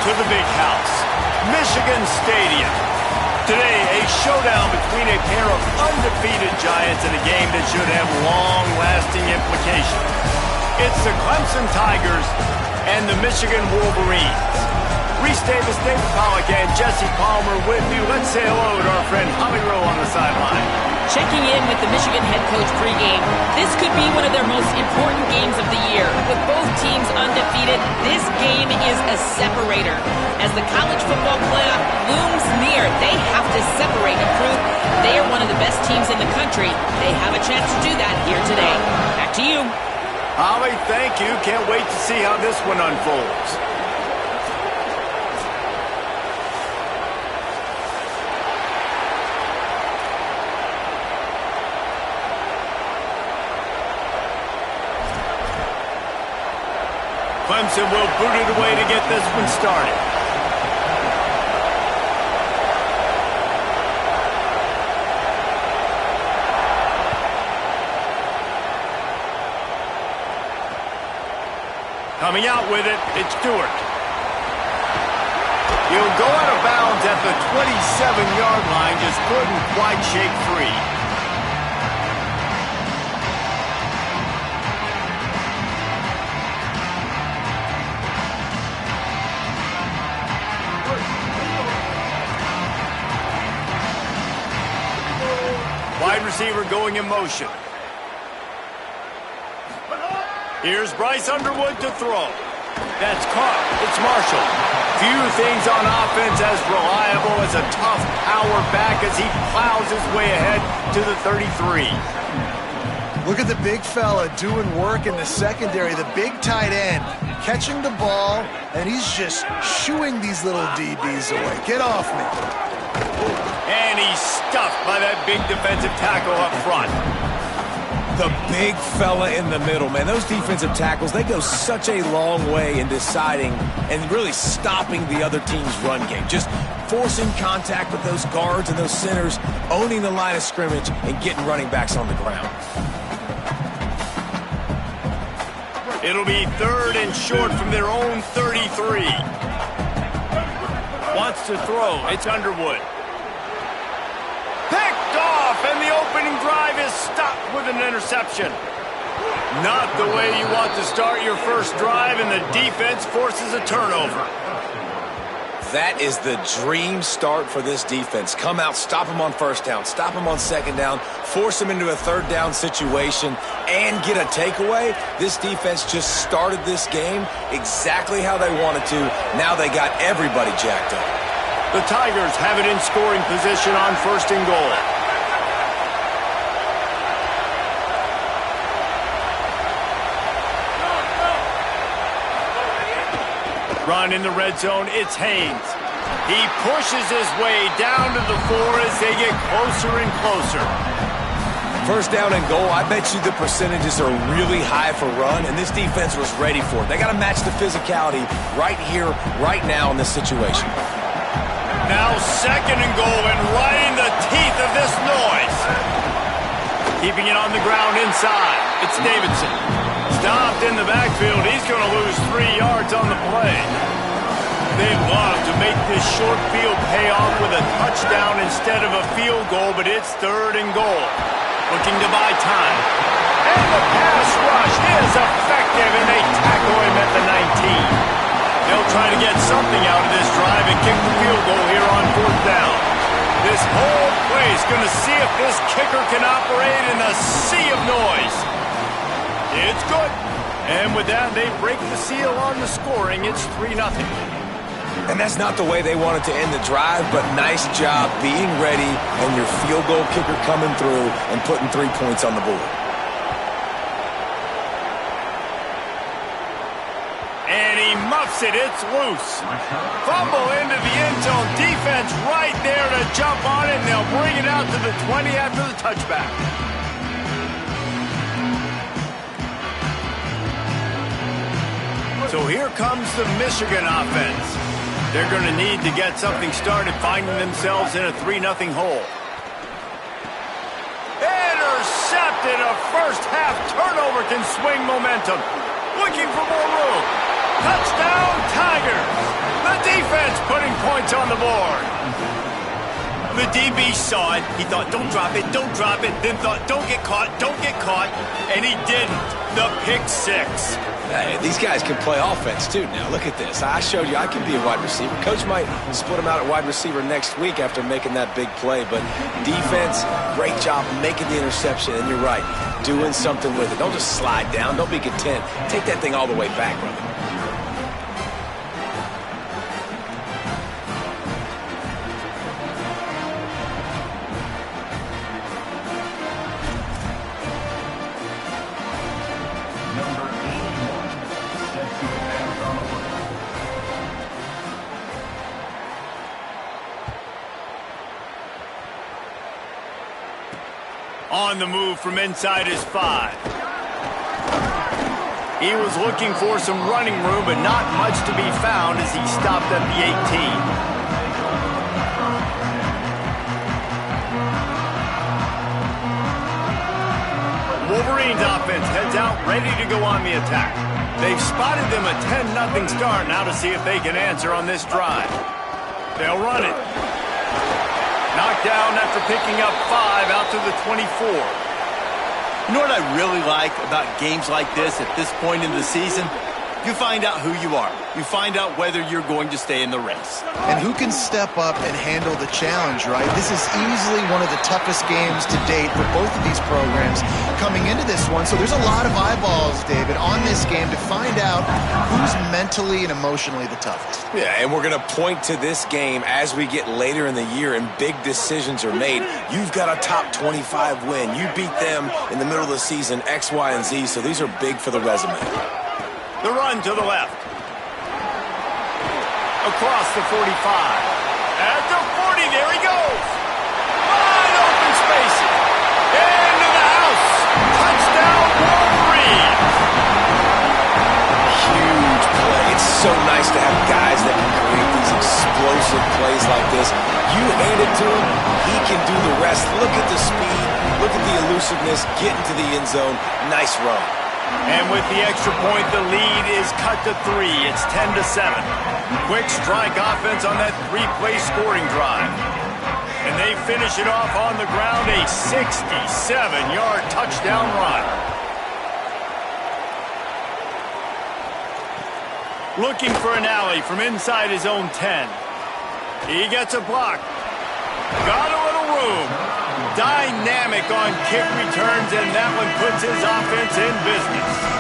to the big house, Michigan Stadium. Today, a showdown between a pair of undefeated giants in a game that should have long-lasting implications. It's the Clemson Tigers and the Michigan Wolverines. Reese Davis, David Pollack, and Jesse Palmer with you. Let's say hello to our friend Holly Rowe on the sideline. Checking in with the Michigan head coach pregame. This could be one of their most important games of the year. With both teams undefeated, this game is a separator. As the college football playoff looms near, they have to separate and prove they are one of the best teams in the country. They have a chance to do that here today. Back to you. Holly, thank you. Can't wait to see how this one unfolds. Clemson will boot it away to get this one started. Coming out with it, it's Stewart. He'll go out of bounds at the 27-yard line, just couldn't quite shake free. Wide receiver going in motion. Here's Bryce Underwood to throw. That's caught. It's Marshall. Few things on offense as reliable as a tough power back as he plows his way ahead to the 33. Look at the big fella doing work in the secondary, the big tight end, catching the ball, and he's just shooing these little DBs away. Get off me. And he's stuffed by that big defensive tackle up front. The big fella in the middle, man. Those defensive tackles, they go such a long way in deciding and really stopping the other team's run game. Just forcing contact with those guards and those centers, owning the line of scrimmage, and getting running backs on the ground. It'll be 3rd and short from their own 33. Wants to throw. It's Underwood. Picked off, and the opening drive is stopped with an interception. Not the way you want to start your first drive, and the defense forces a turnover. That is the dream start for this defense. Come out, stop them on first down, stop them on second down, force them into a 3rd down situation, and get a takeaway. This defense just started this game exactly how they wanted to. Now they got everybody jacked up. The Tigers have it in scoring position on 1st and goal. Run in the red zone, it's Haynes. He pushes his way down to the 4 as they get closer and closer. 1st down and goal, I bet you the percentages are really high for run, and this defense was ready for it. They got to match the physicality right here, right now in this situation. Now 2nd and goal, and right in the teeth of this noise. Keeping it on the ground inside. It's Davidson. Stopped in the backfield. He's going to lose 3 yards on the play. They'd love to make this short field pay off with a touchdown instead of a field goal, but it's 3rd and goal. Looking to buy time. And the pass rush is effective, and they tackle him at the 19. They'll try to get something out of this drive and kick the field goal here on 4th down. This whole place going to see if this kicker can operate in a sea of noise. It's good. And with that, they break the seal on the scoring. It's 3-0. And that's not the way they wanted to end the drive, but nice job being ready and your field goal kicker coming through and putting 3 points on the board. And he muffs it. It's loose. Fumble into the end zone. Defense right there to jump on it, and they'll bring it out to the 20 after the touchback. So here comes the Michigan offense. They're going to need to get something started, finding themselves in a 3-0 hole. Intercepted. A first-half turnover can swing momentum. Looking for more room. Touchdown, Tigers. The defense putting points on the board. The DB saw it. He thought, don't drop it, don't drop it. Then thought, don't get caught, and he didn't. The pick six. Hey, these guys can play offense, too. Now, look at this. I showed you I can be a wide receiver. Coach might split him out at wide receiver next week after making that big play. But defense, great job making the interception. And you're right, doing something with it. Don't just slide down. Don't be content. Take that thing all the way back, brother. On the move from inside his 5. He was looking for some running room, but not much to be found as he stopped at the 18. Wolverines offense heads out, ready to go on the attack. They've spotted them a 10-0 start now to see if they can answer on this drive. They'll run it. Knocked down after picking up 5 out to the 24. You know what I really like about games like this at this point in the season? You find out who you are. You find out whether you're going to stay in the race. And who can step up and handle the challenge, right? This is easily one of the toughest games to date for both of these programs coming into this one. So there's a lot of eyeballs, David, on this game to find out who's mentally and emotionally the toughest. Yeah, and we're going to point to this game as we get later in the year and big decisions are made. You've got a top 25 win. You beat them in the middle of the season, X, Y, and Z, so these are big for the resume. The run to the left. Across the 45. At the 40, there he goes. Wide open spaces. Into the house. Touchdown, Wolverines. Huge play. It's so nice to have guys that can create these explosive plays like this. You hand it to him, he can do the rest. Look at the speed. Look at the elusiveness. Get into the end zone. Nice run. And with the extra point, the lead is cut to 3. It's 10-7. Quick strike offense on that 3-play scoring drive. And they finish it off on the ground, a 67-yard touchdown run. Looking for an alley from inside his own 10. He gets a block. Got a little room. Dynamic on kick returns, and that one puts his offense in business.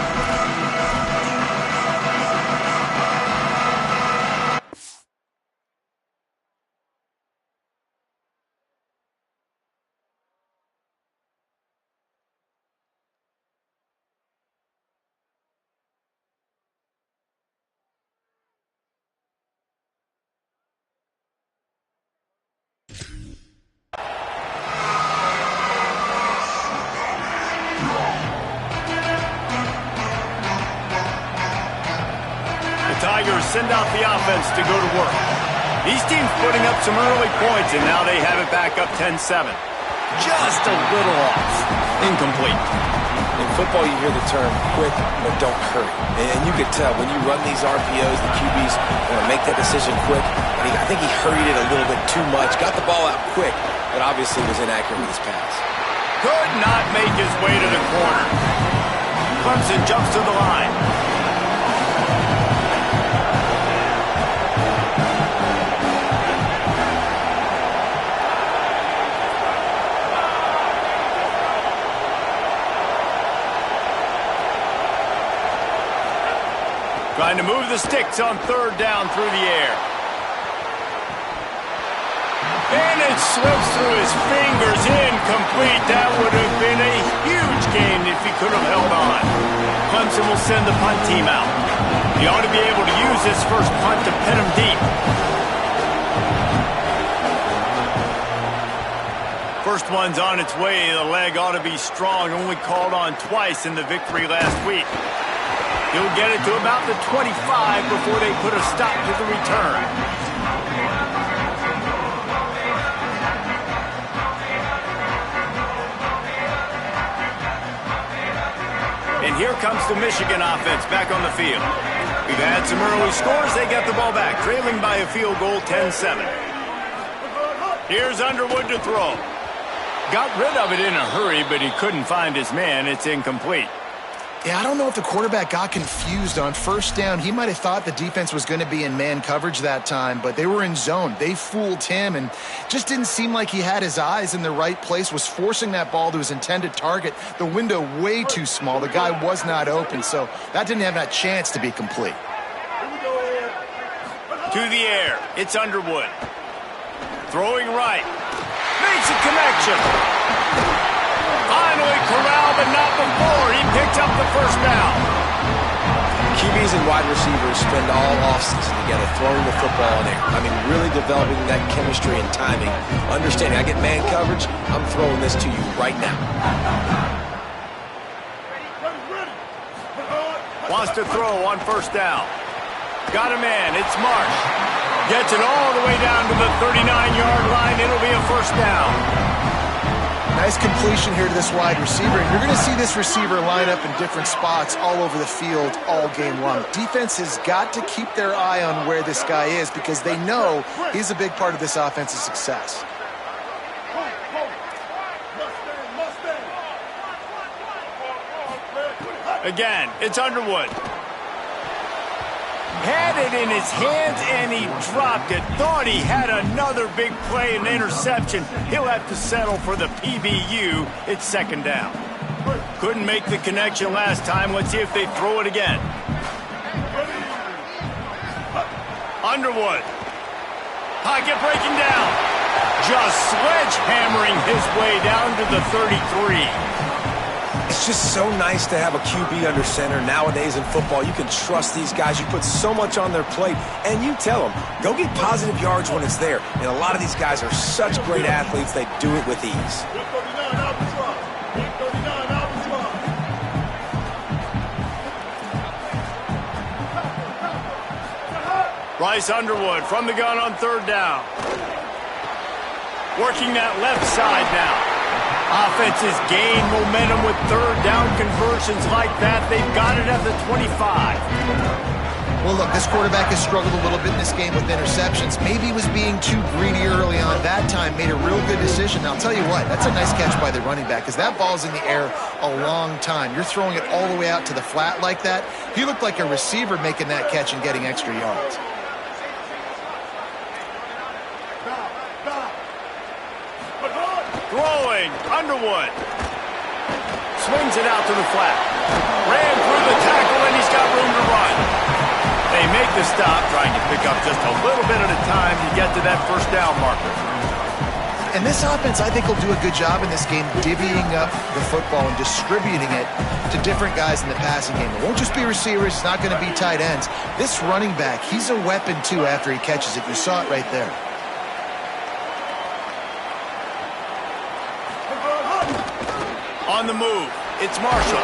Tigers send out the offense to go to work. These teams putting up some early points, and now they have it back up 10-7. Just a little off. Incomplete. In football, you hear the term quick, but don't hurry. And you could tell when you run these RPOs, the QBs want to make that decision quick. And I think he hurried it a little bit too much. Got the ball out quick, but obviously was inaccurate with his pass. Could not make his way to the corner. Clemson jumps to the line. Trying to move the sticks on 3rd down through the air. And it slips through his fingers, incomplete. That would have been a huge gain if he could have held on. Clemson will send the punt team out. He ought to be able to use this first punt to pin him deep. First one's on its way. The leg ought to be strong. Only called on twice in the victory last week. He'll get it to about the 25 before they put a stop to the return. And here comes the Michigan offense back on the field. We've had some early scores. They get the ball back, trailing by a field goal, 10-7. Here's Underwood to throw. Got rid of it in a hurry, but he couldn't find his man. It's incomplete. Yeah, I don't know if the quarterback got confused on first down. He might have thought the defense was going to be in man coverage that time, but they were in zone. They fooled him and just didn't seem like he had his eyes in the right place, was forcing that ball to his intended target. The window way too small. The guy was not open, so that didn't have that chance to be complete. To the air. It's Underwood. Throwing right. Makes a connection. Finally corralled, but not before. He picked up the first down. QBs and wide receivers spend all offseason together throwing the football in air. I mean, really developing that chemistry and timing. Understanding, I get man coverage, I'm throwing this to you right now. Wants to throw on first down. Got a man. It's Marsh. Gets it all the way down to the 39-yard line. It'll be a first down. Nice completion here to this wide receiver. And you're going to see this receiver line up in different spots all over the field all game long. Defense has got to keep their eye on where this guy is because they know he's a big part of this offense's success. Again, it's Underwood. Had it in his hands, and he dropped it. Thought he had another big play and interception. He'll have to settle for the PBU. It's second down. Couldn't make the connection last time. Let's see if they throw it again. Underwood. Pocket breaking down. Just sledgehammering his way down to the 33. It's just so nice to have a QB under center. Nowadays in football, you can trust these guys. You put so much on their plate, and you tell them, go get positive yards when it's there. And a lot of these guys are such great athletes, they do it with ease. Bryce Underwood from the gun on third down. Working that left side now. Offenses gain momentum with third down conversions like that. They've got it at the 25. Well, look, this quarterback has struggled a little bit in this game with interceptions. Maybe he was being too greedy early on. That time made a real good decision. Now, I'll tell you what, that's a nice catch by the running back because that ball's in the air a long time. You're throwing it all the way out to the flat like that. He looked like a receiver making that catch and getting extra yards. Throwing, Underwood. Swings it out to the flat. Ran through the tackle, and he's got room to run. They make the stop, trying to pick up just a little bit at a time to get to that first down marker. And this offense, I think, will do a good job in this game divvying up the football and distributing it to different guys in the passing game. It won't just be receivers. It's not going to be tight ends. This running back, he's a weapon, too, after he catches it. You saw it right there. On the move, it's Marshall.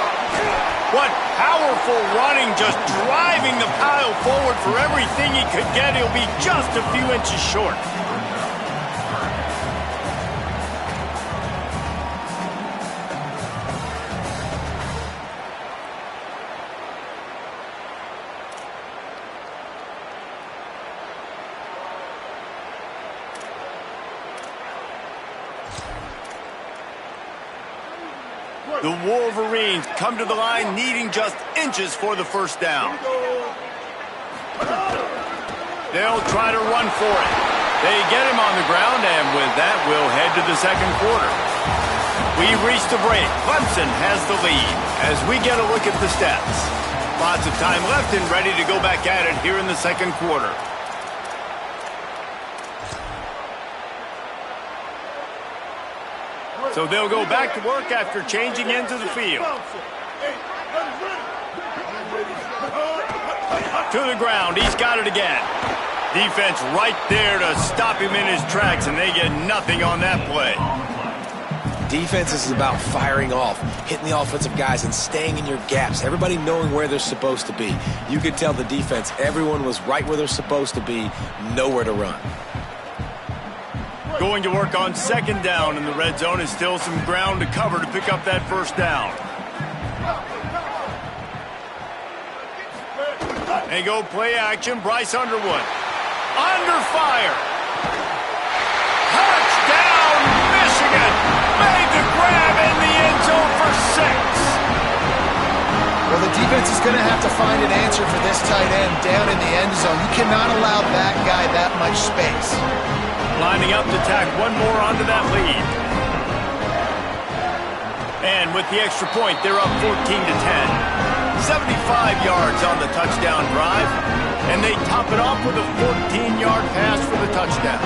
What powerful running, just driving the pile forward for everything he could get. He'll be just a few inches short. The Wolverines come to the line needing just inches for the first down. They'll try to run for it. They get him on the ground, and with that, we'll head to the second quarter. We've reached a break. Clemson has the lead as we get a look at the stats. Lots of time left and ready to go back at it here in the second quarter. So they'll go back to work after changing into the field. To the ground. He's got it again. Defense right there to stop him in his tracks, and they get nothing on that play. Defense is about firing off, hitting the offensive guys and staying in your gaps. Everybody knowing where they're supposed to be. You could tell the defense, everyone was right where they're supposed to be, nowhere to run. Going to work on second down in the red zone is still some ground to cover to pick up that first down. They go play action. Bryce Underwood. Under fire. Touchdown, Michigan. Made the grab in the end zone for 6. Well, the defense is going to have to find an answer for this tight end down in the end zone. You cannot allow that guy that much space. Lining up to tack one more onto that lead. And with the extra point, they're up 14-10. 75 yards on the touchdown drive. And they top it off with a 14-yard pass for the touchdown.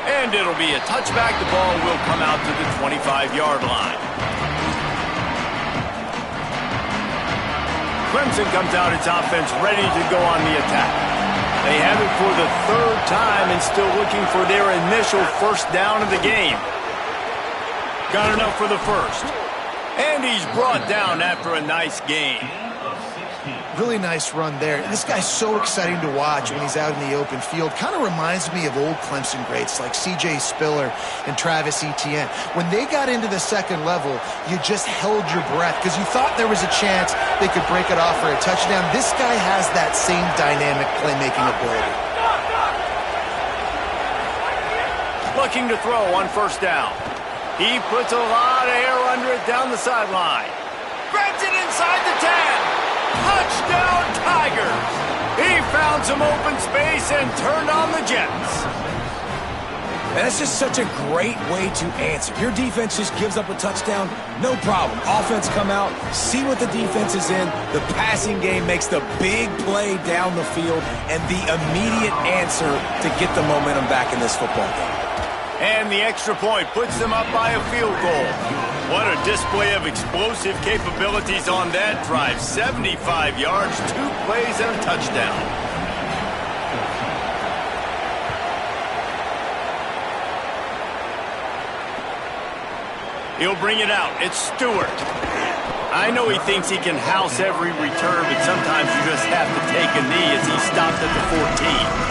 And it'll be a touchback. The ball will come out to the 25-yard line. Clemson comes out its offense ready to go on the attack. They have it for the 3rd time and still looking for their initial first down of the game. Got enough for the first. And he's brought down after a nice gain. Really nice run there. This guy's so exciting to watch when he's out in the open field. Kind of reminds me of old Clemson greats like C.J. Spiller and Travis Etienne. When they got into the second level, you just held your breath because you thought there was a chance they could break it off for a touchdown. This guy has that same dynamic playmaking ability. Looking to throw on first down. He puts a lot of air under it down the sideline. Grabs it inside the 10. Touchdown, Tigers! He found some open space and turned on the Jets. And that's just such a great way to answer. Your defense just gives up a touchdown, no problem. Offense come out, see what the defense is in. The passing game makes the big play down the field and the immediate answer to get the momentum back in this football game. And the extra point puts them up by a field goal. What a display of explosive capabilities on that drive. 75 yards, 2 plays, and a touchdown. He'll bring it out. It's Stewart. I know he thinks he can house every return, but sometimes you just have to take a knee as he stopped at the 14.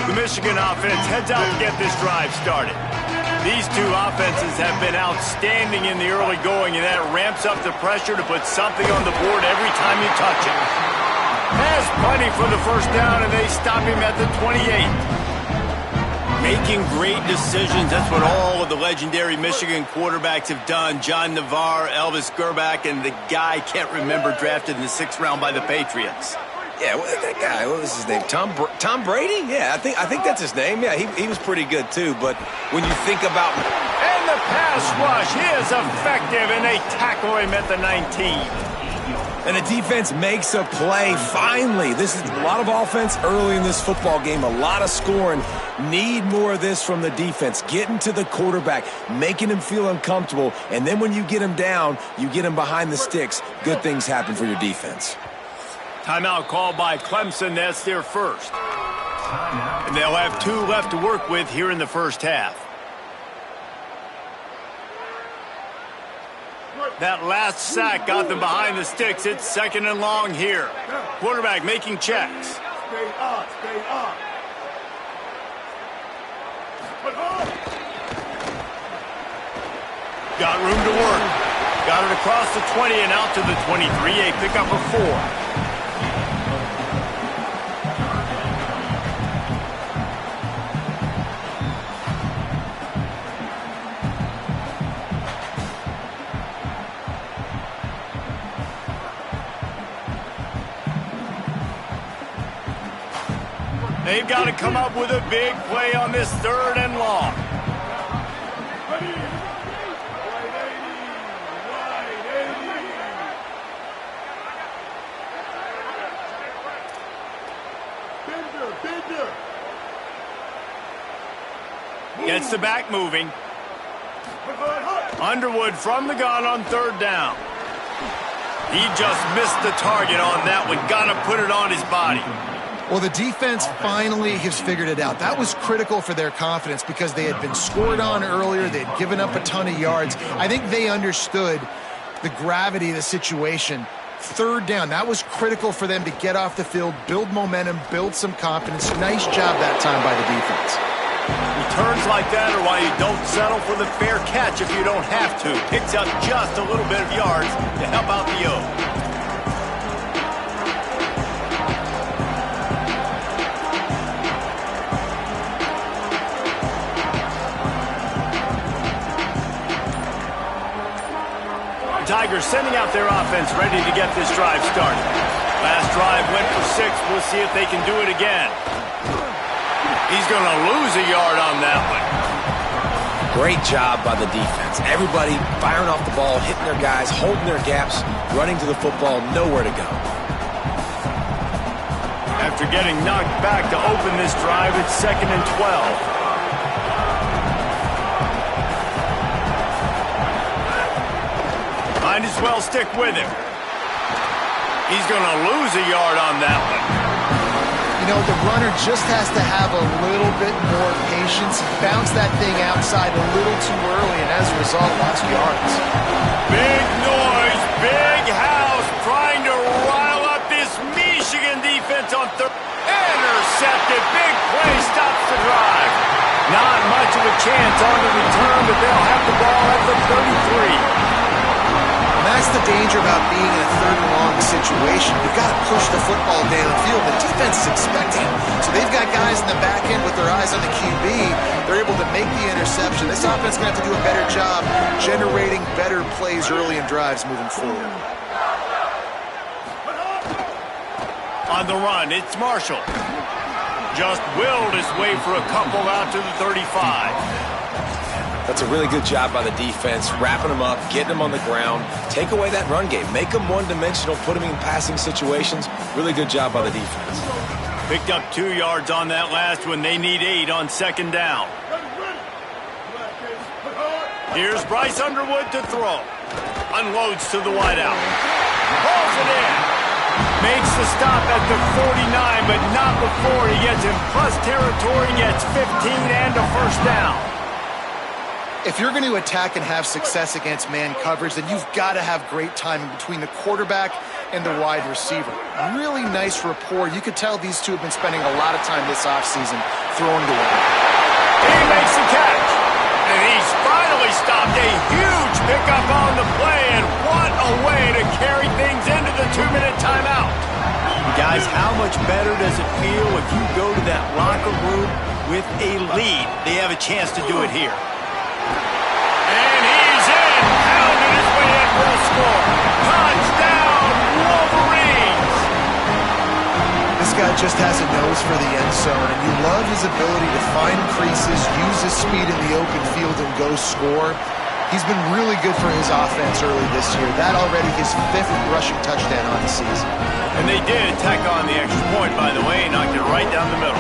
The Michigan offense heads out to get this drive started. These two offenses have been outstanding in the early going, and that ramps up the pressure to put something on the board every time you touch it. Has plenty for the first down, and they stop him at the 28. Making great decisions, that's what all of the legendary Michigan quarterbacks have done. John Navarre, Elvis Gerbach, and the guy I can't remember drafted in the 6th round by the Patriots. Yeah, that guy, what was his name? Tom Brady? Yeah, I think that's his name. Yeah, he was pretty good too, but when you think about... And the pass rush, he is effective, and they tackle him at the 19. And the defense makes a play, finally. This is a lot of offense early in this football game, a lot of scoring. Need more of this from the defense, getting to the quarterback, making him feel uncomfortable, and then when you get him down, you get him behind the sticks, good things happen for your defense. Timeout called by Clemson. That's their first. And they'll have 2 left to work with here in the first half. That last sack got them behind the sticks. It's 2nd and long here. Quarterback making checks. Stay up, stay up. Got room to work. Got it across the 20 and out to the 23. A pickup of 4. They've got to come up with a big play on this 3rd and long. Gets the back moving. Underwood from the gun on 3rd down. He just missed the target on that one. Got to put it on his body. Well, the defense finally has figured it out. That was critical for their confidence because they had been scored on earlier. They had given up a ton of yards. I think they understood the gravity of the situation. Third down, that was critical for them to get off the field, build momentum, build some confidence. Nice job that time by the defense. Returns like that are why you don't settle for the fair catch if you don't have to. Picks up just a little bit of yards to help out the O. Tigers sending out their offense ready to get this drive started. Last drive went for 6. We'll see if they can do it again. He's going to lose a yard on that one. Great job by the defense. Everybody firing off the ball, hitting their guys, holding their gaps, running to the football, nowhere to go. After getting knocked back to open this drive, it's 2nd and 12. Might as well stick with him. He's going to lose a yard on that one. You know, the runner just has to have a little bit more patience. Bounce that thing outside a little too early, and as a result, lost yards. Big noise, big house, trying to rile up this Michigan defense on third. Intercepted, big play, stops the drive. Not much of a chance on the return, but they'll have the ball at the 33. That's the danger about being in a third and long situation. You've got to push the football downfield. The defense is expecting it. So they've got guys in the back end with their eyes on the QB. They're able to make the interception. This offense is going to have to do a better job generating better plays early in drives moving forward. On the run, it's Marshall. Just willed his way for a couple out to the 35. That's a really good job by the defense, wrapping them up, getting them on the ground. Take away that run game. Make them one-dimensional, put them in passing situations. Really good job by the defense. Picked up 2 yards on that last one. They need 8 on 2nd down. Here's Bryce Underwood to throw. Unloads to the wideout. Pulls it in. Makes the stop at the 49, but not before he gets in plus territory, gets 15 and a first down. If you're going to attack and have success against man coverage, then you've got to have great timing between the quarterback and the wide receiver. Really nice rapport. You could tell these two have been spending a lot of time this offseason throwing the ball. He makes the catch. And he's finally stopped. A huge pickup on the play, and what a way to carry things into the 2-minute timeout. Guys, how much better does it feel if you go to that locker room with a lead? They have a chance to do it here. And he's in. Pounded his way in for a score. Touchdown, Wolverines. This guy just has a nose for the end zone, and you love his ability to find creases, use his speed in the open field, and go score. He's been really good for his offense early this year. That already his 5th rushing touchdown on the season. And they did tack on the extra point, by the way, knocked it right down the middle.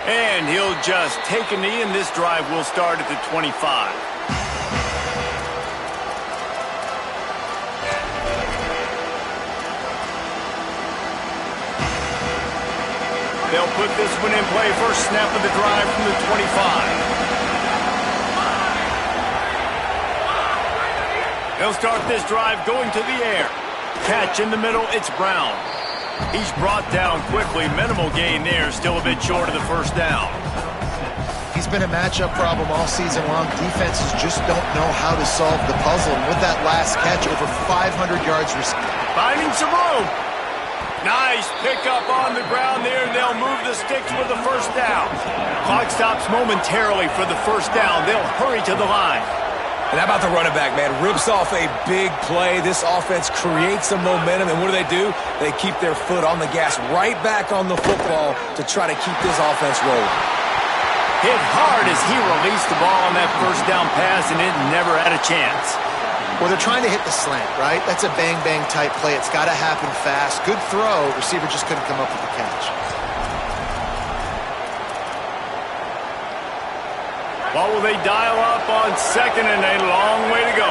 And he'll just take a knee, and this drive will start at the 25. They'll put this one in play. First snap of the drive from the 25. They'll start this drive going to the air. Catch in the middle, it's Brown. He's brought down quickly. Minimal gain there. Still a bit short of the first down. He's been a matchup problem all season long. Defenses just don't know how to solve the puzzle. And with that last catch, over 500 yards received. Finding some room. Nice pickup on the ground there. They'll move the sticks for the first down. Clock stops momentarily for the first down. They'll hurry to the line. And how about the running back, man? Rips off a big play. This offense creates some momentum, and what do? They keep their foot on the gas, right back on the football to try to keep this offense rolling. Hit hard as he released the ball on that first down pass, and it never had a chance. Well, they're trying to hit the slant, right? That's a bang-bang type play. It's got to happen fast. Good throw. Receiver just couldn't come up with the catch. What will they dial up on second and a long way to go?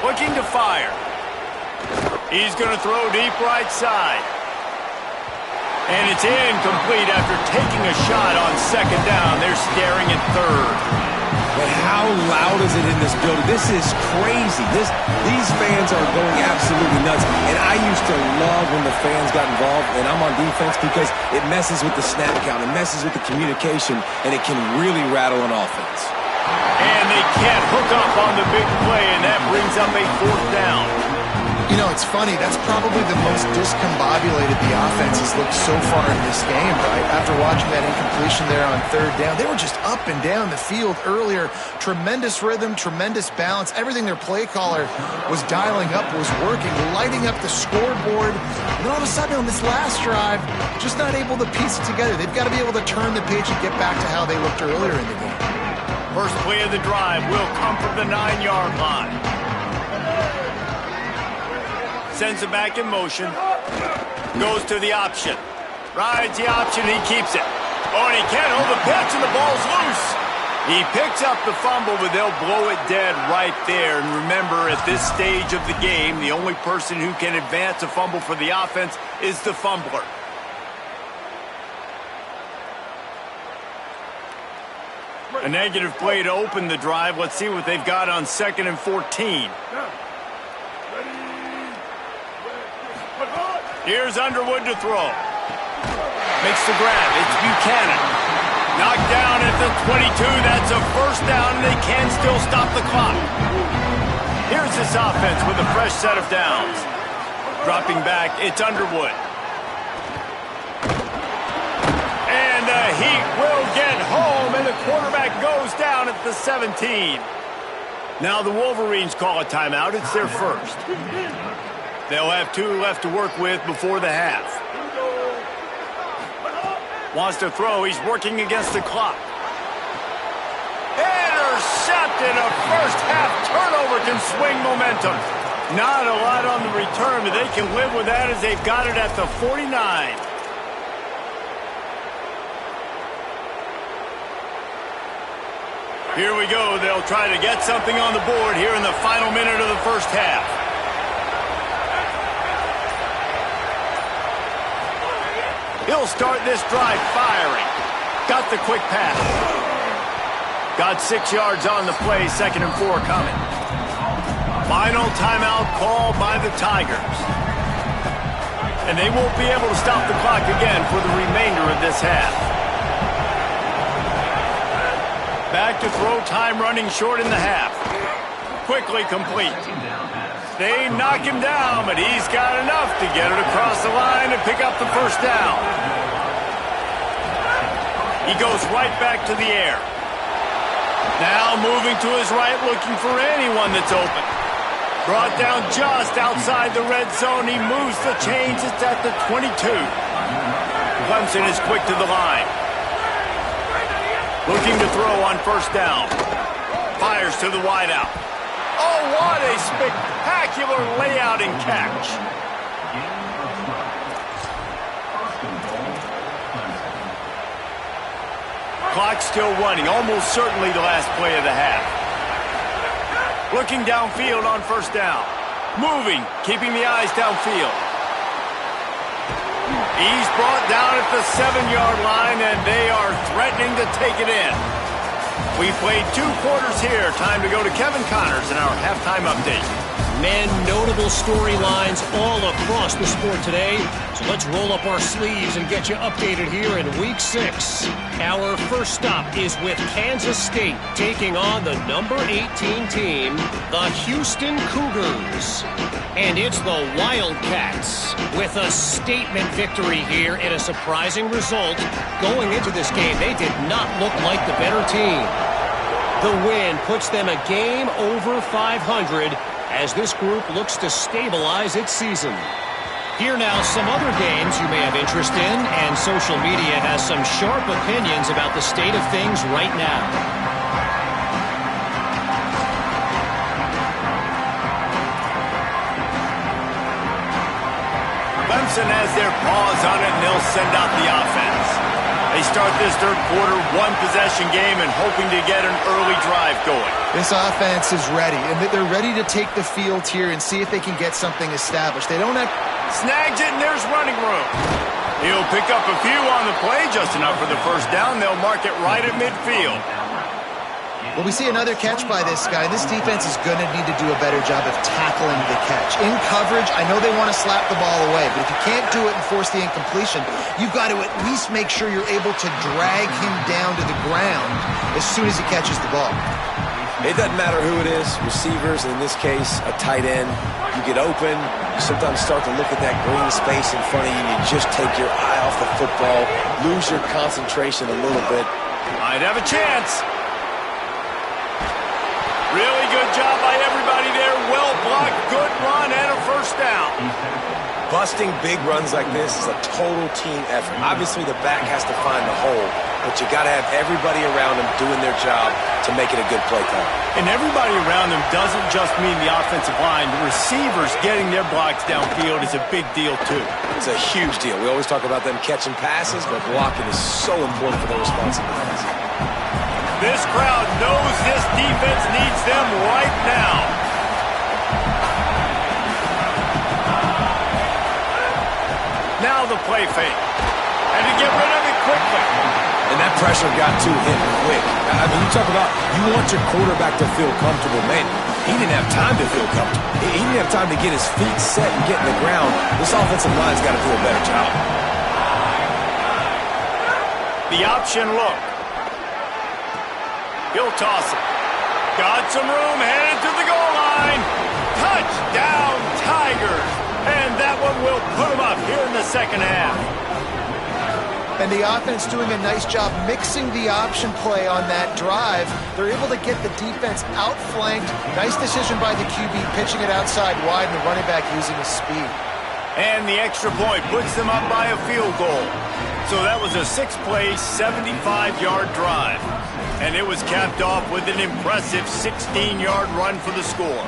Looking to fire. He's going to throw deep right side. And it's incomplete after taking a shot on second down. They're staring at third. But how loud is it in this building? This is crazy. These fans are going absolutely nuts. And I used to love when the fans got involved, and I'm on defense, because it messes with the snap count. It messes with the communication, and it can really rattle an offense. And they can't hook up on the big play, and that brings up a fourth down. You know, it's funny. That's probably the most discombobulated the offense has looked so far in this game, right? After watching that incompletion there on third down, they were just up and down the field earlier. Tremendous rhythm, tremendous balance. Everything their play caller was dialing up was working, lighting up the scoreboard. And then all of a sudden on this last drive, just not able to piece it together. They've got to be able to turn the page and get back to how they looked earlier in the game. First play of the drive will come from the 9-yard line. Sends it back in motion. Goes to the option. Rides the option, he keeps it. Oh, and he can't hold the pitch, and the ball's loose. He picks up the fumble, but they'll blow it dead right there. And remember, at this stage of the game, the only person who can advance a fumble for the offense is the fumbler. A negative play to open the drive. Let's see what they've got on 2nd and 14. Here's Underwood to throw. Makes the grab. It's Buchanan. Knocked down at the 22. That's a first down, and they can still stop the clock. Here's this offense with a fresh set of downs. Dropping back, it's Underwood. And the Heat will get home, and the quarterback goes down at the 17. Now the Wolverines call a timeout. It's their first. They'll have 2 left to work with before the half. Wants to throw. He's working against the clock. Intercepted. A first-half turnover can swing momentum. Not a lot on the return, but they can live with that as they've got it at the 49. Here we go. They'll try to get something on the board here in the final minute of the first half. He'll start this drive firing. Got the quick pass. Got 6 yards on the play, 2nd and 4 coming. Final timeout called by the Tigers. And they won't be able to stop the clock again for the remainder of this half. Back to throw time running short in the half. Quickly complete. They knock him down, but he's got enough to get it across the line and pick up the first down. He goes right back to the air. Now moving to his right, looking for anyone that's open. Brought down just outside the red zone. He moves the chains. It's at the 22. Clemson is quick to the line. Looking to throw on first down. Fires to the wideout. Oh, what a spectacular layout and catch. Clock still running, almost certainly the last play of the half. Looking downfield on first down. Moving, keeping the eyes downfield. He's brought down at the 7-yard line, and they are threatening to take it in. We played 2 quarters here. Time to go to Kevin Connors in our halftime update. Men, notable storylines all across the sport today. So let's roll up our sleeves and get you updated here in Week 6. Our first stop is with Kansas State taking on the number 18 team, the Houston Cougars. And it's the Wildcats with a statement victory here in a surprising result. Going into this game, they did not look like the better team. The win puts them a game over 500 as this group looks to stabilize its season. Here now, some other games you may have interest in, and social media has some sharp opinions about the state of things right now. Clemson has their paws on it, and they'll send out the offense. They start this third quarter, one-possession game, and hoping to get an early drive going. This offense is ready, and they're ready to take the field here and see if they can get something established. They don't have... Snags it, and there's running room. He'll pick up a few on the play, just enough for the first down. They'll mark it right at midfield. Well, we see another catch by this guy. This defense is going to need to do a better job of tackling the catch. In coverage, I know they want to slap the ball away, but if you can't do it and force the incompletion, you've got to at least make sure you're able to drag him down to the ground as soon as he catches the ball. It doesn't matter who it is, receivers, in this case, a tight end. You get open, you sometimes start to look at that green space in front of you, and you just take your eye off the football, lose your concentration a little bit. Might have a chance. Really good job by everybody there. Well blocked, good run, and a first down. Busting big runs like this is a total team effort. Obviously, the back has to find the hole, but you got to have everybody around them doing their job to make it a good play call. And everybody around them doesn't just mean the offensive line. The receivers getting their blocks downfield is a big deal, too. It's a huge deal. We always talk about them catching passes, but blocking is so important for their responsibilities. This crowd knows this defense needs them right now. Now the play fake. And to get rid of it quickly. And that pressure got to him quick. I mean, you talk about you want your quarterback to feel comfortable. Man, he didn't have time to feel comfortable. He didn't have time to get his feet set and get in the ground. This offensive line's got to do a better job. The option look. He'll toss it. Got some room, headed to the goal line. Touchdown, Tigers. And that one will put them up here in the second half. And the offense doing a nice job mixing the option play on that drive. They're able to get the defense outflanked. Nice decision by the QB, pitching it outside wide, and the running back using his speed. And the extra point puts them up by a field goal. So that was a 6-play, 75-yard drive. And it was capped off with an impressive 16-yard run for the score.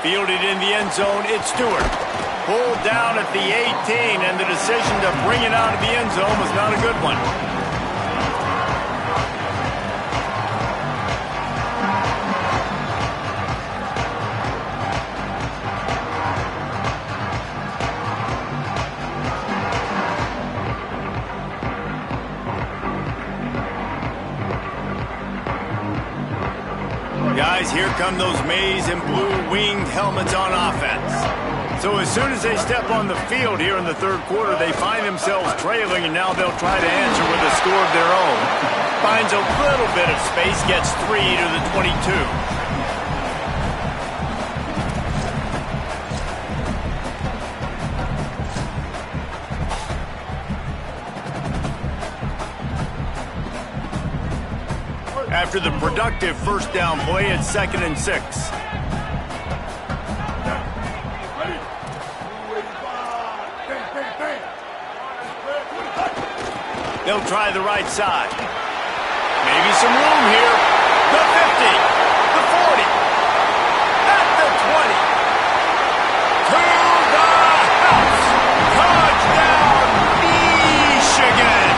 Fielded in the end zone, it's Stewart. Pulled down at the 18, and the decision to bring it out of the end zone was not a good one. Guys, here come those maize and blue winged helmets on offense. So as soon as they step on the field here in the third quarter, they find themselves trailing, and now they'll try to answer with a score of their own. Finds a little bit of space, gets 3 to the 22. After the productive first down play, it's 2nd and 6. They'll try the right side. Maybe some room here. The 50, the 40, at the 20. To the house. Touchdown, Michigan.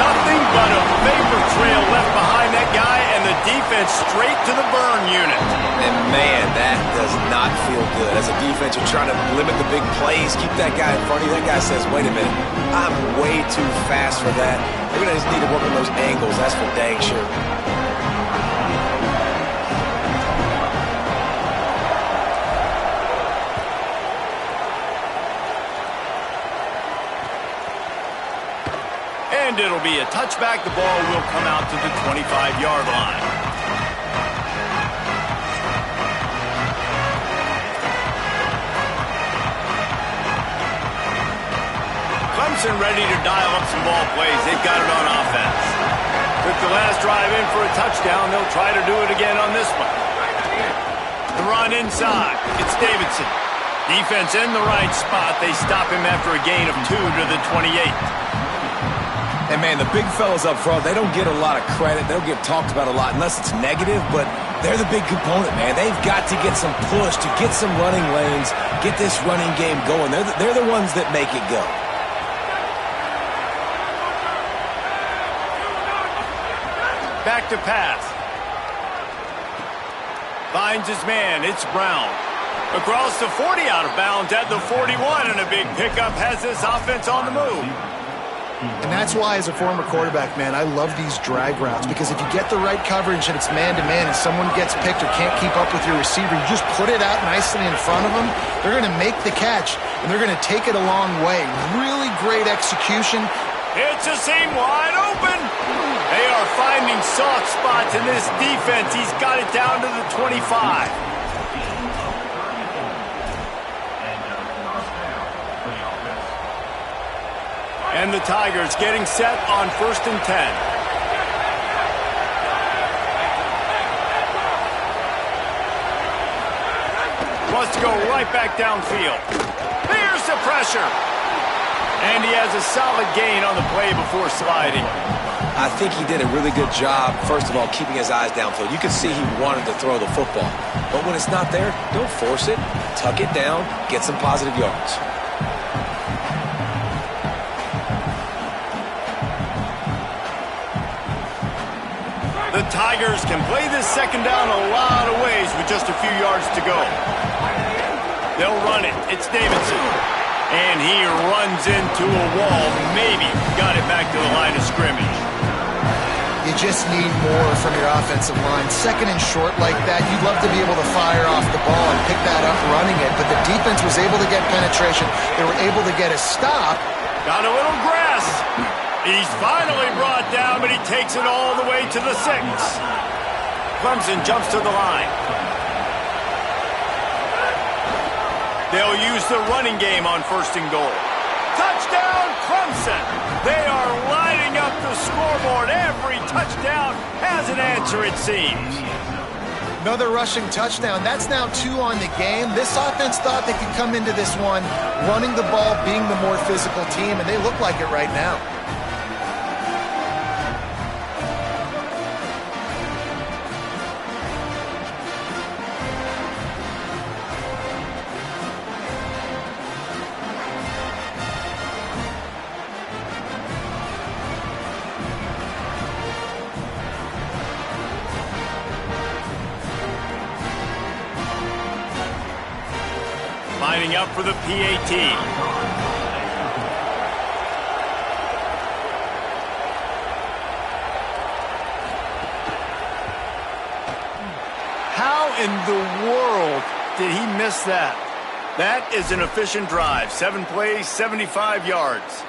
Nothing but a vapor trail left behind that guy, and the defense straight to the burn unit. And man, that does not feel good. As a defense, you're trying to limit the big plays, keep that guy in front of you. That guy says, wait a minute, I'm way too fast for that. We're going to just need to work on those angles, that's for dang sure. And it'll be a touchback. The ball will come out to the 25-yard line. Clemson ready to dial up some ball plays. They've got it on offense. Took the last drive in for a touchdown. They'll try to do it again on this one. The run inside. It's Davidson. Defense in the right spot. They stop him after a gain of 2 to the 28. And, man, the big fellas up front, they don't get a lot of credit. They don't get talked about a lot unless it's negative, but they're the big component, man. They've got to get some push, to get some running lanes, get this running game going. They're the ones that make it go. Back to pass. Finds his man. It's Brown. Across the 40, out of bounds at the 41, and a big pickup has this offense on the move. And that's why, as a former quarterback, man, I love these drag routes, because if you get the right coverage and it's man-to-man and someone gets picked or can't keep up with your receiver, you just put it out nicely in front of them, they're going to make the catch, and they're going to take it a long way. Really great execution. It's a seam wide open. They are finding soft spots in this defense. He's got it down to the 25. And the Tigers getting set on 1st and 10. Wants to go right back downfield. Here's the pressure. And he has a solid gain on the play before sliding. I think he did a really good job, first of all, keeping his eyes downfield. You can see he wanted to throw the football. But when it's not there, don't force it. Tuck it down, get some positive yards. The Tigers can play this second down a lot of ways with just a few yards to go. They'll run it. It's Davidson. And he runs into a wall. Maybe got it back to the line of scrimmage. You just need more from your offensive line. Second and short like that, you'd love to be able to fire off the ball and pick that up running it, but the defense was able to get penetration. They were able to get a stop. Got a little grass. He's finally brought down, but he takes it all the way to the 6. Clemson jumps to the line. They'll use the running game on 1st and goal. Touchdown, Clemson! They are lighting up the scoreboard. Every touchdown has an answer, it seems. Another rushing touchdown. That's now 2 on the game. This offense thought they could come into this one running the ball, being the more physical team, and they look like it right now. Lining up for the PAT. How in the world did he miss that? That is an efficient drive. 7 plays, 75 yards.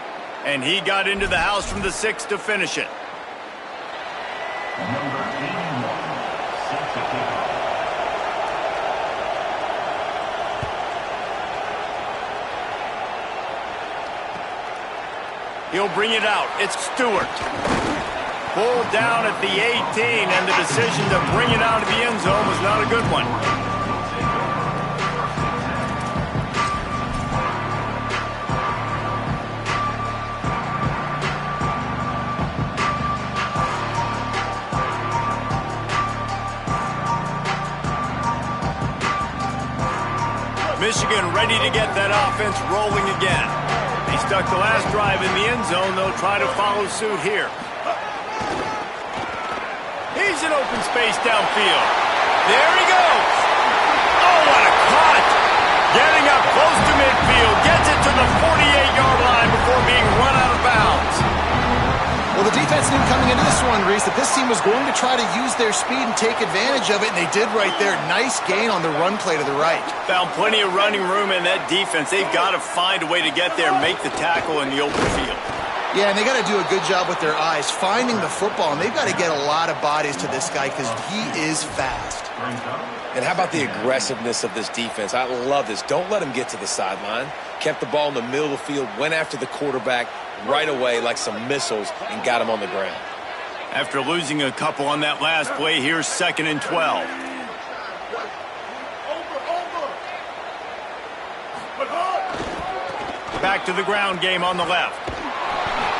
And he got into the house from the 6 to finish it. He'll bring it out. It's Stewart. Pulled down at the 18, and the decision to bring it out of the end zone was not a good one. Michigan ready to get that offense rolling again. He stuck the last drive in the end zone. They'll try to follow suit here. He's in open space downfield. There he goes. Oh, what a cut. Getting up close to midfield. Gets it to the 48-yard line before being run out of bounds. Well, the defense knew coming into this one, Reese, that this team was going to try to use their speed and take advantage of it, and they did right there. Nice gain on the run play to the right. Found plenty of running room in that defense. They've got to find a way to get there and make the tackle in the open field. Yeah, and they got to do a good job with their eyes, finding the football, and they've got to get a lot of bodies to this guy because he is fast. And how about the aggressiveness of this defense? I love this. Don't let them get to the sideline. Kept the ball in the middle of the field, went after the quarterback right away like some missiles, and got him on the ground. After losing a couple on that last play, here's 2nd and 12. Back to the ground game on the left.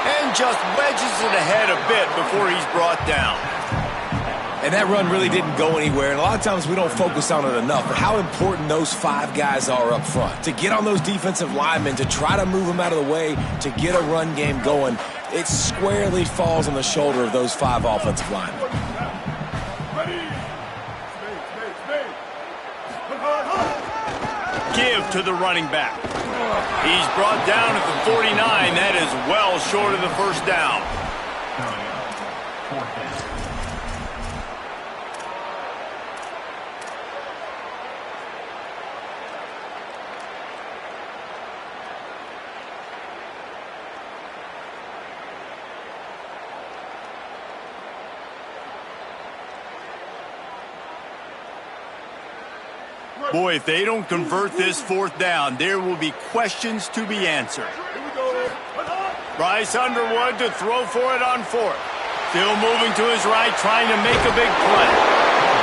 And just wedges it ahead a bit before he's brought down. And that run really didn't go anywhere. And a lot of times we don't focus on it enough. But how important those 5 guys are up front. To get on those defensive linemen, to try to move them out of the way, to get a run game going, it squarely falls on the shoulder of those 5 offensive linemen. Give to the running back. He's brought down at the 49. That is well short of the first down. Boy, if they don't convert this 4th down, there will be questions to be answered. Bryce Underwood to throw for it on 4th. Still moving to his right, trying to make a big play.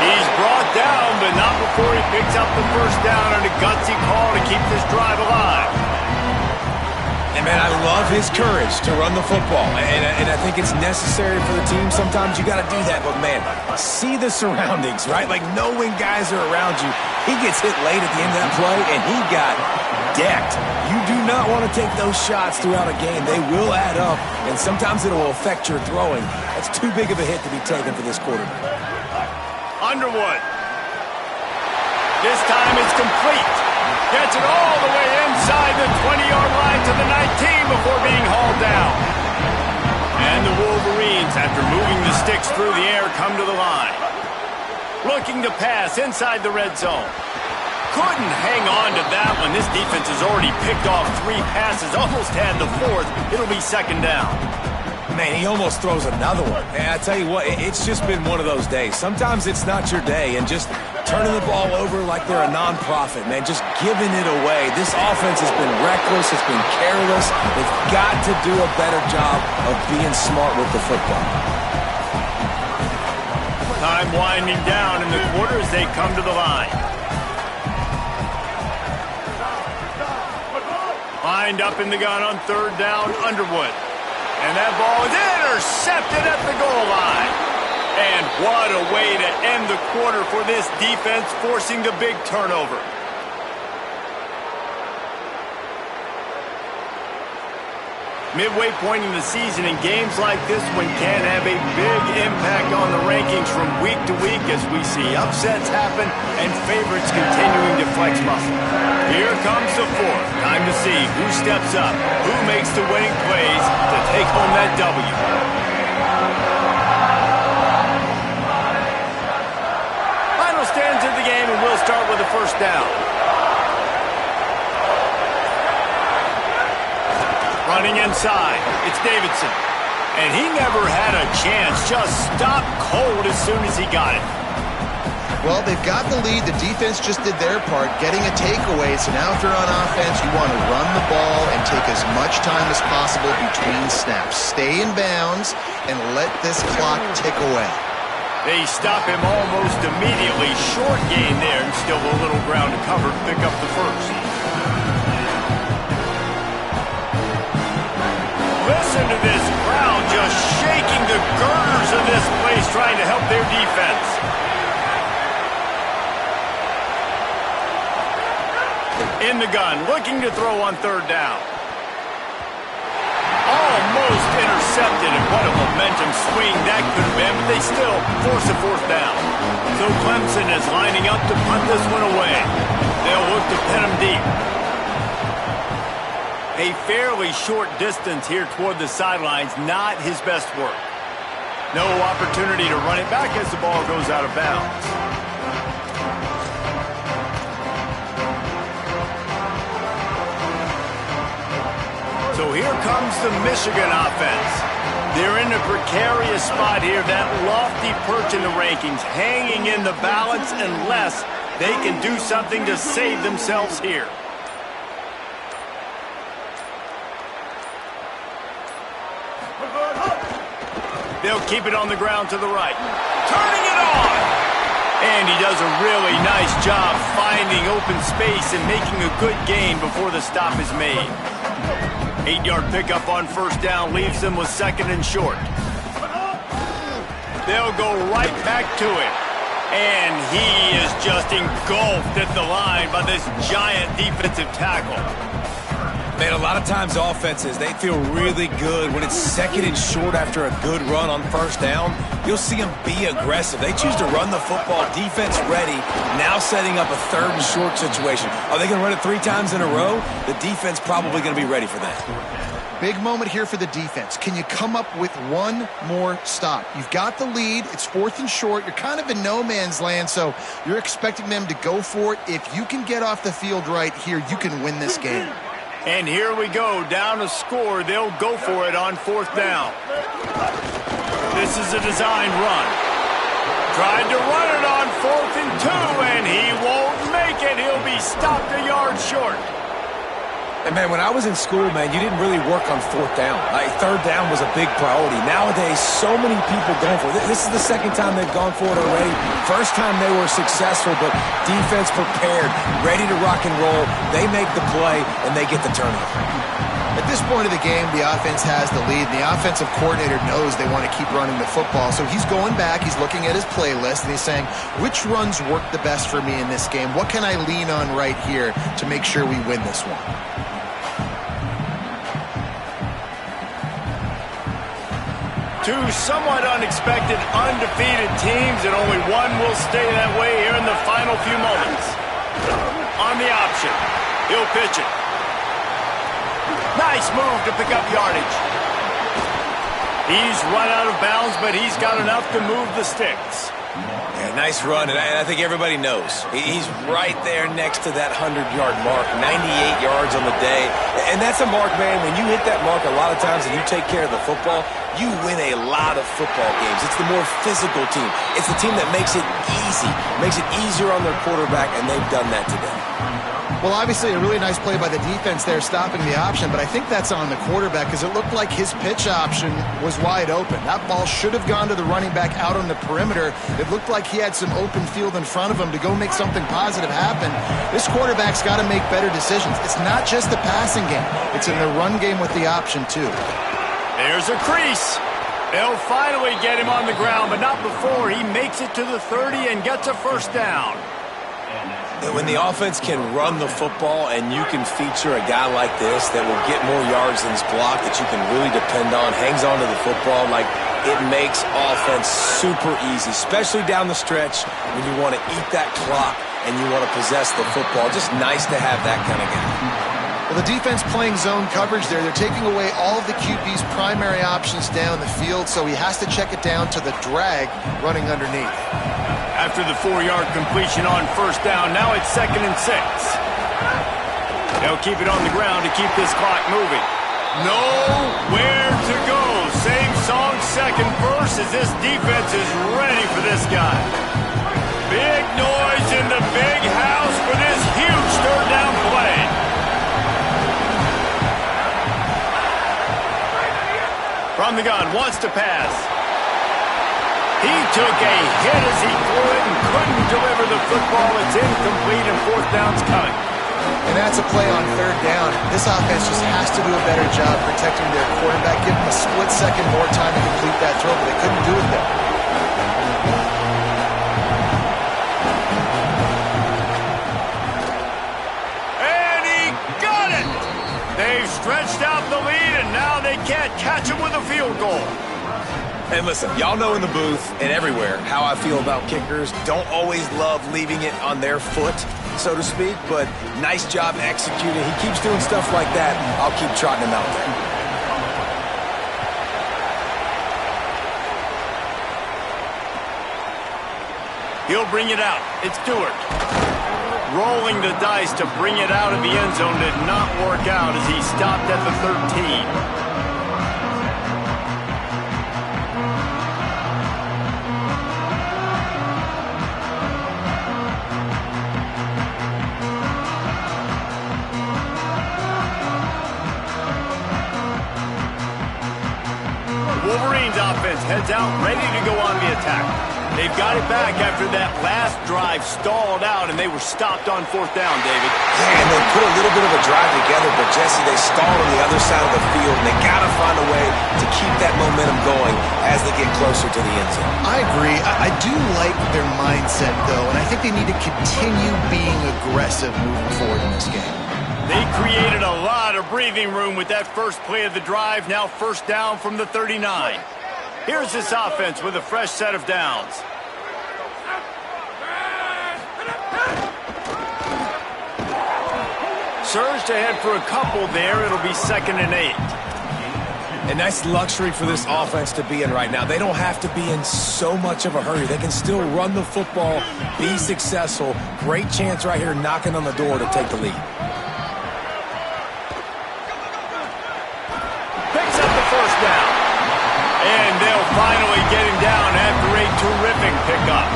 He's brought down, but not before he picks up the first down on a gutsy call to keep this drive alive. And, man, I love his courage to run the football. And I think it's necessary for the team. Sometimes you got to do that. But, man, see the surroundings, right? Like, know when guys are around you. He gets hit late at the end of that play, and he got decked. You do not want to take those shots throughout a game. They will add up, and sometimes it will affect your throwing. That's too big of a hit to be taken for this quarterback. Underwood. This time it's complete. Gets it all the way inside the 20-yard line to the 19 before being hauled down. And the Wolverines, after moving the sticks through the air, come to the line. Looking to pass inside the red zone. Couldn't hang on to that one. This defense has already picked off 3 passes, almost had the 4th. It'll be 2nd down. Man, he almost throws another one. And I tell you what, it's just been one of those days. Sometimes it's not your day, and just turning the ball over like they're a non-profit, man, just giving it away. This offense has been reckless, it's been careless. They've got to do a better job of being smart with the football. Time winding down in the quarter as they come to the line. Lined up in the gun on 3rd down, Underwood. And that ball is intercepted at the goal line. And what a way to end the quarter for this defense, forcing the big turnover. Midway point in the season, and games like this one can have a big impact on the rankings from week to week as we see upsets happen and favorites continuing to flex muscle. Here comes the 4th. Time to see who steps up, who makes the winning plays to take home that W. Final stands of the game, and we'll start with the first down. Running inside, it's Davidson. And he never had a chance, just stopped cold as soon as he got it. Well, they've got the lead. The defense just did their part, getting a takeaway. So now if you're on offense, you want to run the ball and take as much time as possible between snaps. Stay in bounds and let this clock tick away. They stop him almost immediately. Short gain there, and still a little ground to cover to pick up the first. Listen to this crowd just shaking the girders of this place, trying to help their defense. In the gun, looking to throw on 3rd down. Almost intercepted, and what a momentum swing that could have been, but they still force a 4th down. So Clemson is lining up to punt this one away. They'll look to pin him deep. A fairly short distance here toward the sidelines, not his best work. No opportunity to run it back as the ball goes out of bounds. So here comes the Michigan offense. They're in a precarious spot here, that lofty perch in the rankings, hanging in the balance unless they can do something to save themselves here. They'll keep it on the ground to the right. Turning it on! And he does a really nice job finding open space and making a good gain before the stop is made. 8-yard pickup on first down leaves them with second and short. They'll go right back to it. And he is just engulfed at the line by this giant defensive tackle. Man, a lot of times offenses, they feel really good when it's second and short after a good run on first down. You'll see them be aggressive. They choose to run the football, defense ready, now setting up a third and short situation. Are they going to run it 3 times in a row? The defense probably going to be ready for that. Big moment here for the defense. Can you come up with one more stop? You've got the lead. It's 4th and short. You're kind of in no man's land, so you're expecting them to go for it. If you can get off the field right here, you can win this game. And here we go, down a score. They'll go for it on 4th down. This is a designed run. Tried to run it on 4th and 2, and he won't make it. He'll be stopped a yard short. And, man, when I was in school, man, you didn't really work on 4th down. Like, 3rd down was a big priority. Nowadays, so many people going for it. This is the second time they've gone for it already. First time they were successful, but defense prepared, ready to rock and roll. They make the play, and they get the turnover. At this point of the game, the offense has the lead. The offensive coordinator knows they want to keep running the football. So he's going back, he's looking at his playlist, and he's saying, which runs work the best for me in this game? What can I lean on right here to make sure we win this one? Two somewhat unexpected, undefeated teams, and only one will stay that way here in the final few moments. On the option, he'll pitch it. Nice move to pick up yardage. He's run out of bounds, but he's got enough to move the sticks. Yeah, nice run, and I think everybody knows. He's right there next to that 100-yard mark, 98 yards on the day. And that's a mark, man, when you hit that mark a lot of times and you take care of the football, you win a lot of football games. It's the more physical team. It's the team that makes it easy, makes it easier on their quarterback, and they've done that today. Well, obviously, a really nice play by the defense there, stopping the option, but I think that's on the quarterback because it looked like his pitch option was wide open. That ball should have gone to the running back out on the perimeter. It looked like he had some open field in front of him to go make something positive happen. This quarterback's got to make better decisions. It's not just the passing game. It's in the run game with the option, too. There's a crease. They'll finally get him on the ground, but not before he makes it to the 30 and gets a first down. When the offense can run the football and you can feature a guy like this that will get more yards than his block that you can really depend on, hangs on to the football, like it makes offense super easy, especially down the stretch when you want to eat that clock and you want to possess the football. Just nice to have that kind of guy. Well, the defense playing zone coverage there. They're taking away all of the QB's primary options down the field, so he has to check it down to the drag running underneath. After the 4-yard completion on first down, now it's 2nd and 6. They'll keep it on the ground to keep this clock moving. Nowhere to go. Same song, second verse, as this defense is ready for this guy. Big noise in the big house for this huge third down play. From the gun, wants to pass. He took a hit as he threw it and couldn't deliver the football. It's incomplete and 4th down's coming. And that's a play on 3rd down. This offense just has to do a better job protecting their quarterback, give him a split second more time to complete that throw, but they couldn't do it there. And he got it! They've stretched out the lead, and now they can't catch him with a field goal. And listen, y'all know in the booth and everywhere how I feel about kickers. Don't always love leaving it on their foot, so to speak, but nice job executing. He keeps doing stuff like that. I'll keep trotting him out there. He'll bring it out. It's Stewart. Rolling the dice to bring it out of the end zone did not work out as he stopped at the 13. Wolverines offense heads out, ready to go on the attack. They've got it back after that last drive stalled out, and they were stopped on fourth down, David. Yeah, and they put a little bit of a drive together, but, Jesse, they stalled on the other side of the field, and they got to find a way to keep that momentum going as they get closer to the end zone. I agree. I do like their mindset, though, and I think they need to continue being aggressive moving forward in this game. They created a lot of breathing room with that first play of the drive, now first down from the 39. Here's this offense with a fresh set of downs. Surged ahead for a couple there. It'll be 2nd and 8. A nice luxury for this offense to be in right now. They don't have to be in so much of a hurry. They can still run the football, be successful. Great chance right here knocking on the door to take the lead. Picks up the first down. And they'll finally get him down after a terrific pickup.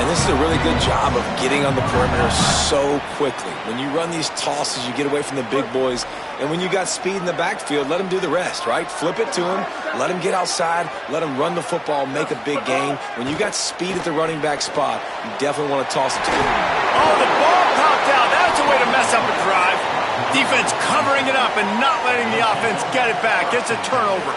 And this is a really good job of getting on the perimeter so quickly. When you run these tosses, you get away from the big boys. And when you got speed in the backfield, let him do the rest, right? Flip it to him, let him get outside, let him run the football, make a big gain. When you got speed at the running back spot, you definitely want to toss it to him. Oh, the ball popped out. That's a way to mess up a drive. Defense covering it up and not letting the offense get it back. It's a turnover.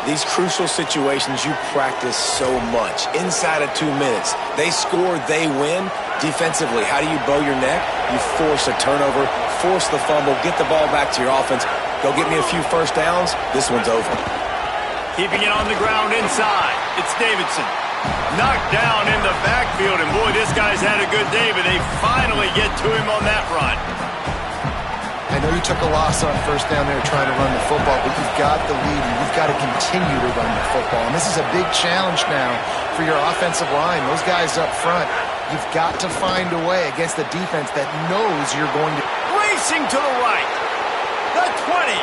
These crucial situations you practice so much. Inside of 2 minutes, they score, they win. Defensively, how do you bow your neck? You force a turnover, force the fumble, get the ball back to your offense. Go get me a few first downs. This one's over. Keeping it on the ground inside. It's Davidson. Knocked down in the backfield, and boy, this guy's had a good day, but they finally get to him on that run. I know you took a loss on first down there trying to run the football, but you've got the lead, and you've got to continue to run the football. And this is a big challenge now for your offensive line. Those guys up front, you've got to find a way against the defense that knows you're going to... Racing to the right. The 20.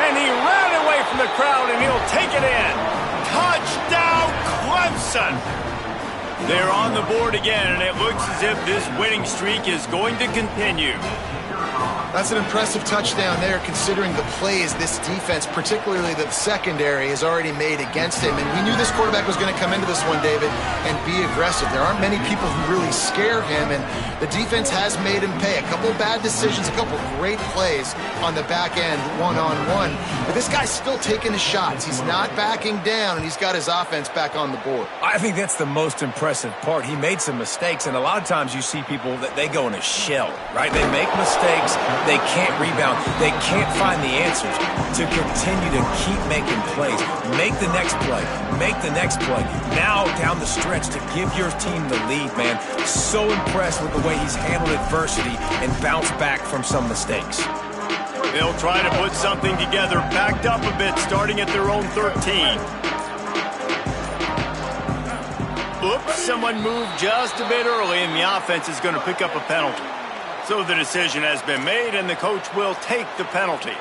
And he ran away from the crowd, and he'll take it in. Touchdown, Clemson. They're on the board again, and it looks as if this winning streak is going to continue. That's an impressive touchdown there, considering the plays this defense, particularly the secondary, has already made against him. And we knew this quarterback was going to come into this one, David, and be aggressive. There aren't many people who really scare him, and the defense has made him pay. A couple bad decisions, a couple great plays on the back end, one-on-one. But this guy's still taking his shots. He's not backing down, and he's got his offense back on the board. I think that's the most impressive part. He made some mistakes, and a lot of times you see people that they go in a shell, right? They make mistakes. They can't rebound. They can't find the answers. To continue to keep making plays. Make the next play. Make the next play. Now down the stretch to give your team the lead, man. So impressed with the way he's handled adversity and bounced back from some mistakes. They'll try to put something together, backed up a bit, starting at their own 13. Oops, someone moved just a bit early, and the offense is going to pick up a penalty. So the decision has been made, and the coach will take the penalty.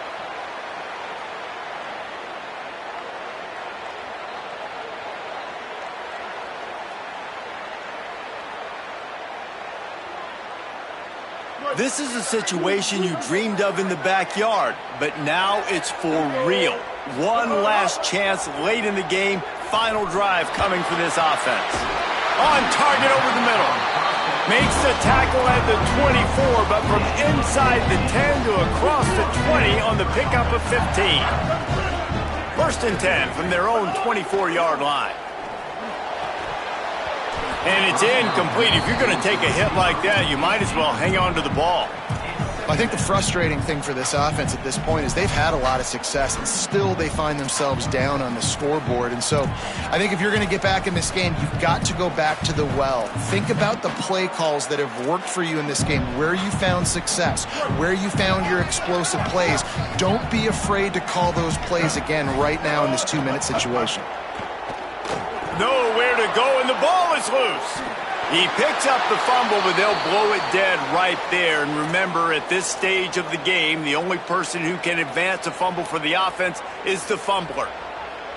This is a situation you dreamed of in the backyard, but now it's for real. One last chance late in the game, final drive coming for this offense. On target over the middle. Makes the tackle at the 24, but from inside the 10 to across the 20 on the pickup of 15. 1st and 10 from their own 24-yard line. And it's incomplete. If you're going to take a hit like that, you might as well hang on to the ball. I think the frustrating thing for this offense at this point is they've had a lot of success, and still they find themselves down on the scoreboard. And so I think if you're going to get back in this game, you've got to go back to the well. Think about the play calls that have worked for you in this game, where you found success, where you found your explosive plays. Don't be afraid to call those plays again right now in this 2-minute situation. Nowhere to go, and the ball is loose. He picks up the fumble, but they'll blow it dead right there. And remember, at this stage of the game, the only person who can advance a fumble for the offense is the fumbler.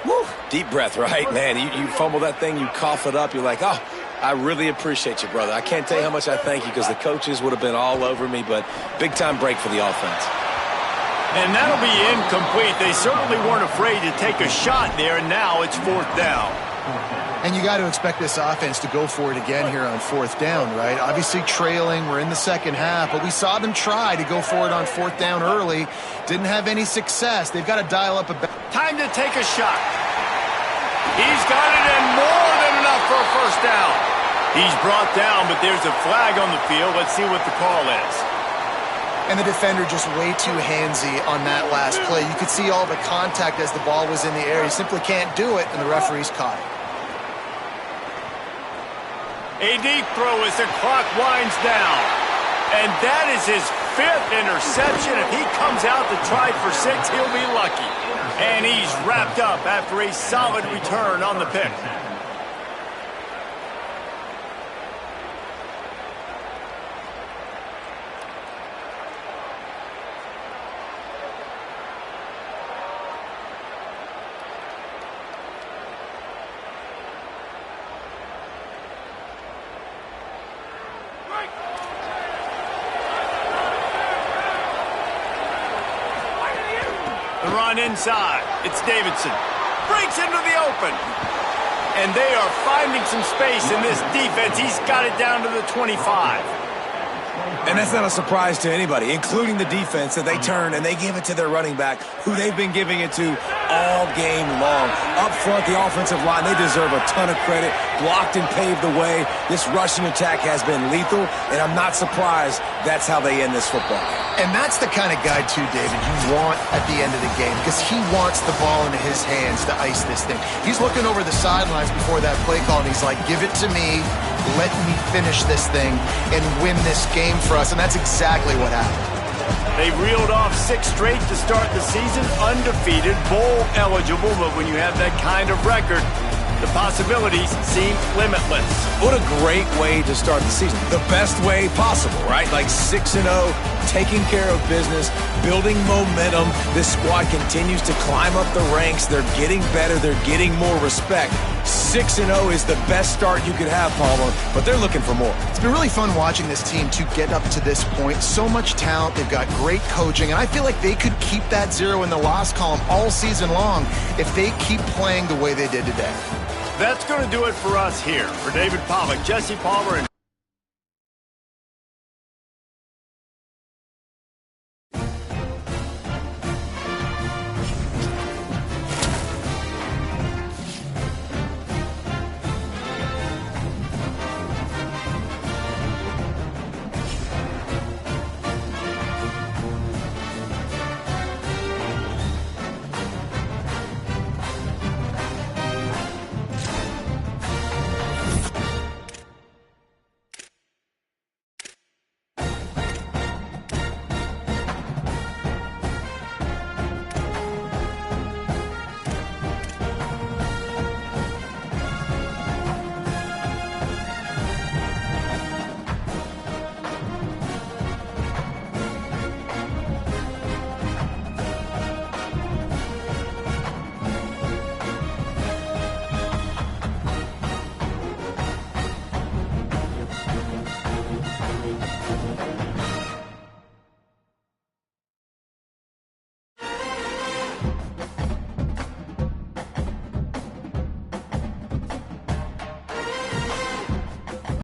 Woo. Deep breath, right? Man, you fumble that thing, you cough it up, you're like, oh, I really appreciate you, brother. I can't tell you how much I thank you, because the coaches would have been all over me, but big-time break for the offense. And that'll be incomplete. They certainly weren't afraid to take a shot there, and now it's 4th down. And you got to expect this offense to go for it again here on 4th down, right? Obviously trailing, we're in the second half, but we saw them try to go for it on 4th down early. Didn't have any success. They've got to dial up a bit. Time to take a shot. He's got it, and more than enough for a 1st down. He's brought down, but there's a flag on the field. Let's see what the call is. And the defender just way too handsy on that last play. You could see all the contact as the ball was in the air. He simply can't do it, and the referee's caught it. A deep throw as the clock winds down. And that is his 5th interception. If he comes out to try for 6, he'll be lucky. And he's wrapped up after a solid return on the pick. The run inside. It's Davidson. Breaks into the open. And they are finding some space in this defense. He's got it down to the 25. And that's not a surprise to anybody, including the defense, that they turn and they give it to their running back, who they've been giving it to all game long. Up front, the offensive line, they deserve a ton of credit. Blocked and paved the way. This rushing attack has been lethal, and I'm not surprised that's how they end this football game. And that's the kind of guy, too, David, you want at the end of the game, because he wants the ball into his hands to ice this thing. He's looking over the sidelines before that play call, and he's like, give it to me, let me finish this thing and win this game for us, and that's exactly what happened. They reeled off 6 straight to start the season, undefeated, bowl eligible, but when you have that kind of record, the possibilities seem limitless. What a great way to start the season. The best way possible, right? Like 6-0, taking care of business, building momentum. This squad continues to climb up the ranks. They're getting better. They're getting more respect. 6-0 is the best start you could have, Palmer, but they're looking for more. It's been really fun watching this team to get up to this point. So much talent. They've got great coaching, and I feel like they could keep that 0 in the loss column all season long if they keep playing the way they did today. That's going to do it for us here. For David Pollack, Jesse Palmer, and